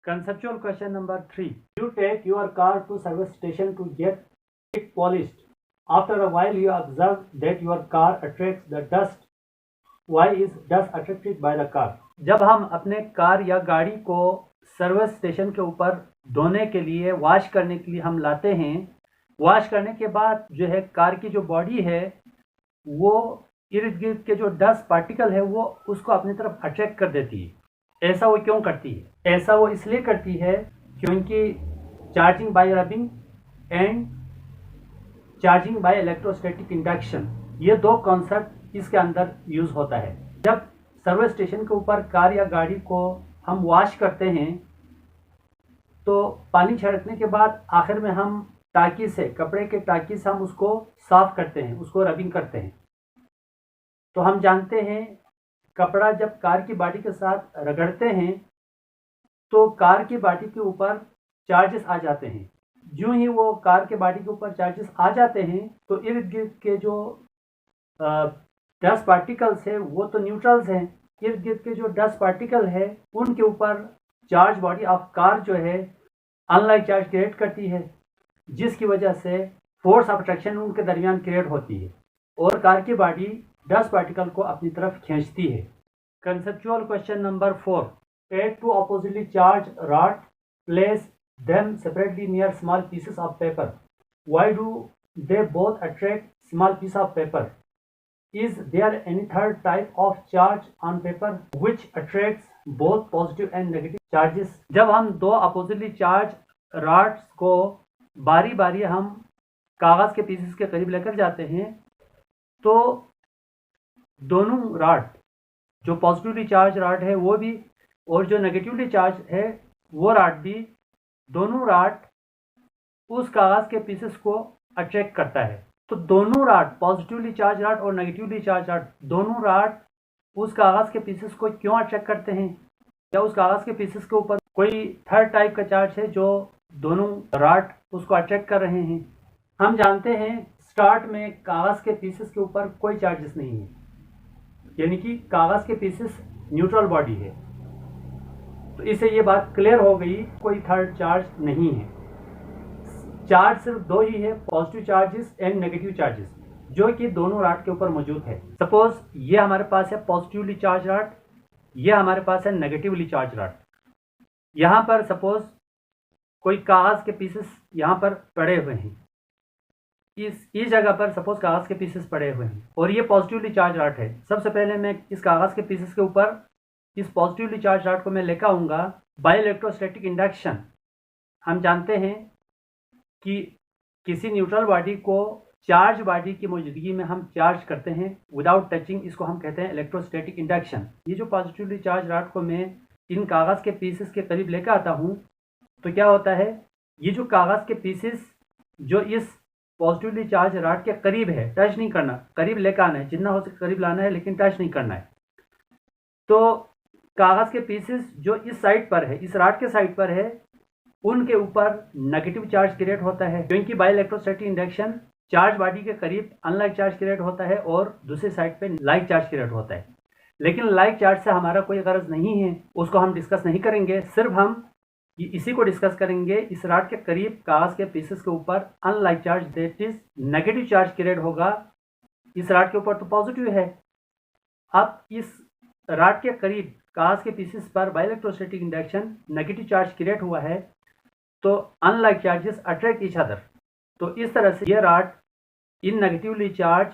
Conceptual question number 3. You take your car to service station to get it polished. After a while you observe that your car attracts the dust. Why is dust attracted by the car? जब हम अपने car या गाड़ी को service station के ऊपर धोने के लिए वॉश करने के लिए हम लाते हैं, वॉश करने के बाद जो है कार की जो बॉडी है वो इर्द गिर्द के जो डस्ट पार्टिकल है वो उसको अपनी तरफ अट्रैक्ट कर देती है। ऐसा वो क्यों करती है? ऐसा वो इसलिए करती है क्योंकि charging by rubbing and charging by electrostatic induction, ये दो कॉन्सेप्ट इसके अंदर यूज होता है। जब सर्विस स्टेशन के ऊपर कार या गाड़ी को हम वॉश करते हैं तो पानी छिड़कने के बाद आखिर में हम टाकी से, कपड़े के टाकी से हम उसको साफ करते हैं, उसको रबिंग करते हैं। तो हम जानते हैं कपड़ा जब कार की बॉडी के साथ रगड़ते हैं तो कार की बॉडी के ऊपर चार्जेस आ जाते हैं। जो ही वो कार के बॉडी के ऊपर चार्जेस आ जाते हैं तो इर्द गिर्द के जो डस्ट पार्टिकल्स है वो तो न्यूट्रल्स हैं, इर्द गिर्द के जो डस्ट पार्टिकल है उनके ऊपर चार्ज बॉडी ऑफ कार जो है अनलाइक चार्ज क्रिएट करती है, जिसकी वजह से फोर्स ऑफ अट्रैक्शन उनके दरमियान क्रिएट होती है और कार की बॉडी डस्ट पार्टिकल को अपनी तरफ खींचती है। Conceptual question number 4. Take two oppositely charged rods, place them separately near small pieces of paper. Why do they both attract small piece of paper? Is there any third type of charge on paper which attracts both positive and negative charges? जब हम दो oppositely charged rods को बारी बारी हम कागज के pieces के करीब लेकर जाते हैं तो दोनों रॉड, जो पॉजिटिवली चार्ज रॉड है वो भी और जो नेगेटिवली चार्ज है वो रॉड भी, दोनों रॉड उस कागज के पीसेस को अट्रैक्ट करता है। तो दोनों रॉड, पॉजिटिवली चार्ज रॉड और नेगेटिवली चार्ज रॉड, दोनों रॉड उस कागज के पीसेस को क्यों अट्रैक्ट करते हैं? या उस कागज के पीसेस के ऊपर कोई थर्ड टाइप का चार्ज है जो दोनों रॉड उसको अट्रैक्ट कर रहे हैं? हम जानते हैं स्टार्ट में कागज के पीसेस के ऊपर कोई चार्जेस नहीं है, यानी कि कागज के पीसेस न्यूट्रल बॉडी है। तो इससे ये बात क्लियर हो गई, कोई थर्ड चार्ज नहीं है। चार्ज सिर्फ दो ही है, positive charges and negative charges, जो कि दोनों रॉड के ऊपर मौजूद है। सपोज ये हमारे पास है पॉजिटिवली चार्ज रॉड, ये हमारे पास है नेगेटिवली चार्ज रॉड। यहाँ पर सपोज कोई कागज के पीसेस यहाँ पर पड़े हुए हैं, इस जगह पर सपोज कागज के पीसेस पड़े हुए हैं और ये पॉजिटिवली चार्ज रॉड है। सबसे पहले मैं इस कागज के पीसेस के ऊपर इस पॉजिटिवली चार्ज रॉड को मैं लेकर आऊँगा बाय इलेक्ट्रोस्टैटिक इंडक्शन। हम जानते हैं कि किसी न्यूट्रल बॉडी को चार्ज बॉडी की मौजूदगी में हम चार्ज करते हैं विदाउट टचिंग, इसको हम कहते हैं इलेक्ट्रोस्टैटिक इंडक्शन। ये जो पॉजिटिवली चार्ज रॉड को मैं इन कागज़ के पीसेस के करीब लेकर आता हूँ तो क्या होता है, ये जो कागज़ के पीसेस जो इस पॉजिटिवली चार्ज रॉड के करीब है, टच नहीं करना, करीब लेकर आना है, जितना हो सके करीब लाना है लेकिन टच नहीं करना है। तो कागज़ के पीसेस जो इस साइड पर है, इस रॉड के साइड पर है, उनके ऊपर नेगेटिव चार्ज क्रिएट होता है क्योंकि by electrostatic induction charge body के करीब अनलाइक चार्ज क्रिएट होता है और दूसरी साइड पे लाइक चार्ज क्रिएट होता है। लेकिन लाइक चार्ज से हमारा कोई गरज नहीं है, उसको हम डिस्कस नहीं करेंगे। सिर्फ हम इसी को डिस्कस करेंगे, इस रॉड के करीब कागज के पीसेस के ऊपर unlike charge that is negative charge create होगा। इस रॉड के ऊपर तो पॉजिटिव है। अब इस रॉड के करीब कागज के पीसेस पर by electrostatic induction negative charge create हुआ है तो unlike charges attract each other. तो इस तरह से ये रॉड इन नेगेटिवली चार्ज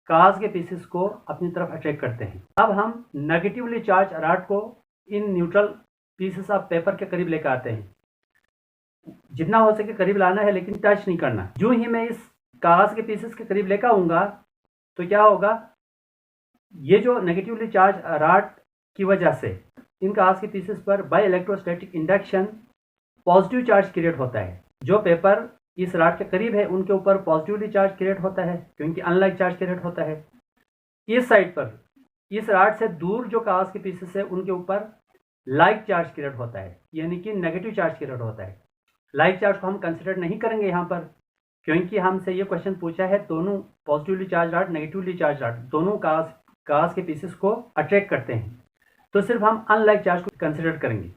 कागज के पीसेस को अपनी तरफ अट्रैक्ट करते हैं। अब हम नेगेटिवली चार्ज रॉड को in neutral pieces of paper के करीब लेकर आते हैं, जितना हो सके करीब लाना है लेकिन टच नहीं करना। जो ही मैं इस कागज के पीसेस के करीब लेकर आऊँगा तो क्या होगा, ये जो नेगेटिवली चार्ज रॉड की वजह से इन कागज के पीसेस पर by electrostatic induction positive charge create होता है। जो पेपर इस रॉड के करीब है उनके ऊपर पॉजिटिवली चार्ज क्रिएट होता है क्योंकि अनलाइक चार्ज क्रिएट होता है। इस साइड पर इस रॉड से दूर जो कागज के पीसेस है उनके ऊपर लाइक चार्ज क्रिएट होता है, यानी कि नेगेटिव चार्ज क्रिएट होता है। लाइक चार्ज को हम कंसिडर नहीं करेंगे यहाँ पर क्योंकि हमसे ये क्वेश्चन पूछा है दोनों positively charge rod negatively charge rod दोनों कागज के पीसेस को अट्रैक्ट करते हैं, तो सिर्फ हम अनलाइक चार्ज को कंसिडर करेंगे।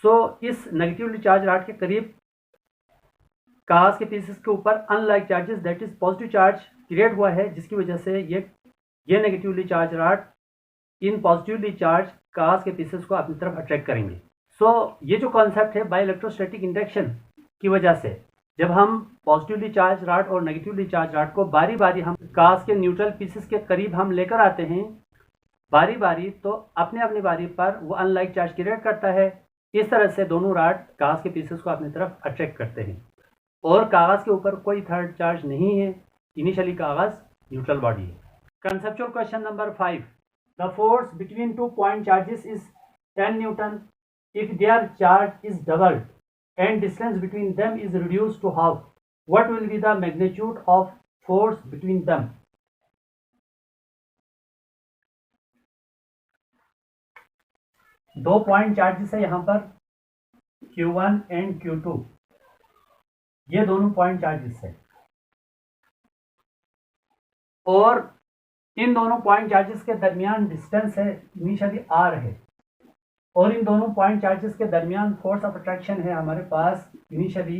इस नेगेटिवली चार्ज रॉड के करीब कागज के पीसेस के ऊपर unlike charges that is positive charge create हुआ है, जिसकी वजह से ये नेगेटिवली चार्ज रॉड इन पॉजिटिवली चार्ज कागज के पीसेस को अपनी तरफ अट्रैक्ट करेंगे। ये जो कॉन्सेप्ट है बाय इलेक्ट्रोस्टैटिक इंडक्शन की वजह से, जब हम पॉजिटिवली चार्ज रॉड और नेगेटिवली चार्ज रॉड को बारी बारी हम कागज के न्यूट्रल पीसेस के करीब हम लेकर आते हैं बारी बारी, तो अपने अपनी बारी पर वो अनलाइक चार्ज क्रिएट करता है। इस तरह से दोनों रॉड कागज के पीसेस को अपनी तरफ अट्रैक्ट करते हैं और कागज के ऊपर कोई थर्ड चार्ज नहीं है। इनिशियली कागज न्यूट्रल बॉडी है। Conceptual question number 5, the force between 2 point charges is 10 Newton if their charge is doubled and distance between them is reduced to half, what will be the magnitude of force between them? दो point charges है यहाँ पर Q1 and Q2, ये दोनों point charges है और इन दोनों point charges के दरमियान डिस्टेंस है इनिशियली r है और इन दोनों पॉइंट चार्जेस के दरमियान फोर्स ऑफ अट्रैक्शन है हमारे पास इनिशियली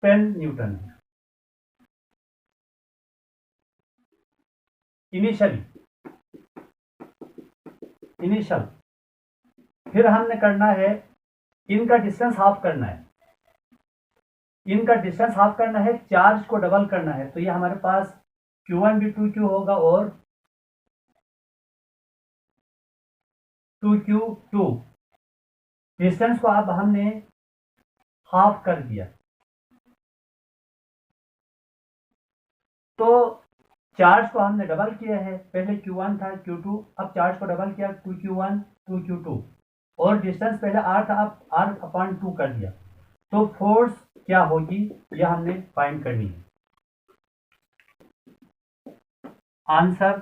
10 न्यूटन है। इनिशियल फिर हमने करना है इनका डिस्टेंस हाफ करना है, चार्ज को डबल करना है। तो ये हमारे पास Q1 भी 2Q होगा और 2Q2, डिस्टेंस को अब हमने हाफ कर दिया। तो चार्ज को हमने डबल किया है, पहले Q1 था Q2, अब चार्ज को डबल किया 2Q1 2Q2 और डिस्टेंस पहले r था, अब r/2 कर दिया। तो फोर्स क्या होगी यह हमने फाइंड करनी है। Answer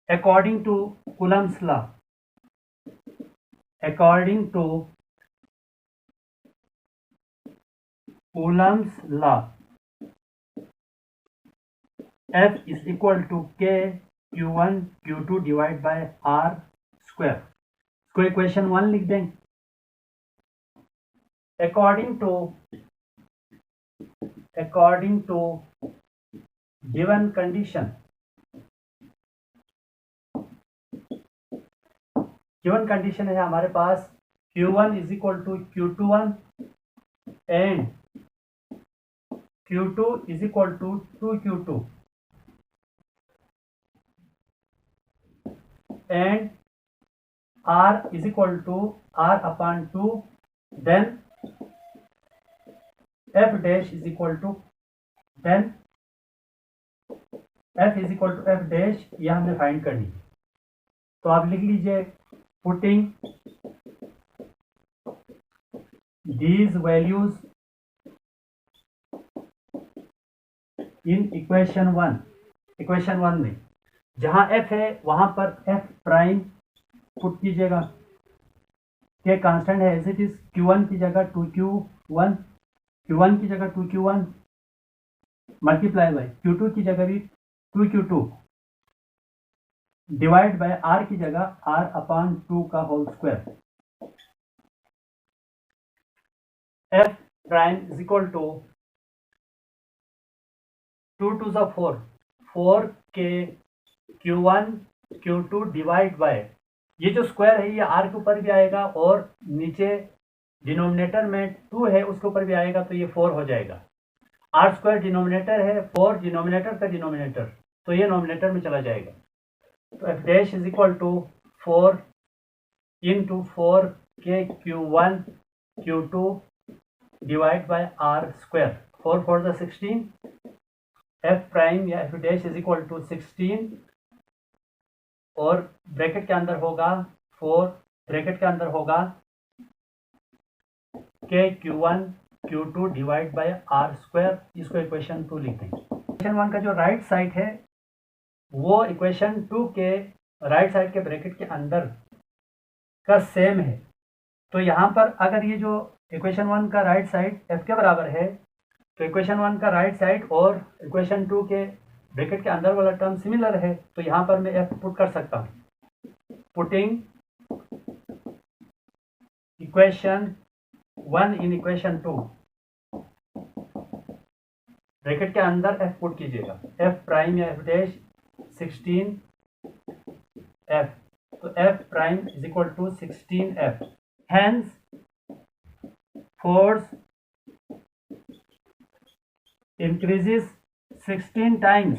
according to Coulomb's law, F is equal to K Q1 Q2 divide by R square. इसको इक्वेशन 1 लिख दें। according to given condition, है हमारे पास Q1 is equal to Q21 and Q2 is equal to 2Q2 and R is equal to R/2, then F dash is equal to F dash, यह हमने find करनी है। तो आप लिख लीजिए putting these values in equation 1 में जहां f है वहां पर f प्राइम पुट कीजिएगा। के कांस्टेंट है एज इट इज, Q1 की जगह 2Q1, Q1 की जगह 2Q1 मल्टीप्लाई बाय Q2 की जगह भी 2Q2 डिवाइड बाय R की जगह R/2 का whole square. F prime is equal to 2 2 4 के Q1 Q2 डिवाइड बाय, ये जो स्क्वायर है ये R के ऊपर भी आएगा और नीचे डिनोमिनेटर में 2 है उसके ऊपर भी आएगा, तो ये 4 हो जाएगा। R स्क्वायर डिनोमिनेटर है, 4 डिनोमिनेटर का डिनोमिनेटर, तो ये नोमिनेटर में चला जाएगा। तो F dash is equal to 4 into 4 के Q1 Q2 divide by R square. 4 4 द 16, F प्राइम या F dash is equal to 16 और ब्रैकेट के अंदर होगा 4, ब्रैकेट के अंदर होगा के Q1 Q2 divide by R square. इसको इक्वेशन 2 लिख देंगे। इक्वेशन 1 का जो राइट साइड है वो इक्वेशन 2 के राइट साइड के ब्रैकेट के अंदर का सेम है। तो यहाँ पर अगर ये जो इक्वेशन 1 का राइट साइड f के बराबर है, तो इक्वेशन 1 का राइट साइड और इक्वेशन 2 के ब्रैकेट के अंदर वाला टर्म सिमिलर है, तो यहाँ पर मैं f पुट कर सकता हूँ। Putting equation 1 in equation 2, bracket के अंदर f पुट कीजिएगा, f प्राइम या f डैश 16f, तो f prime is equal to 16f, hence force increases 16 times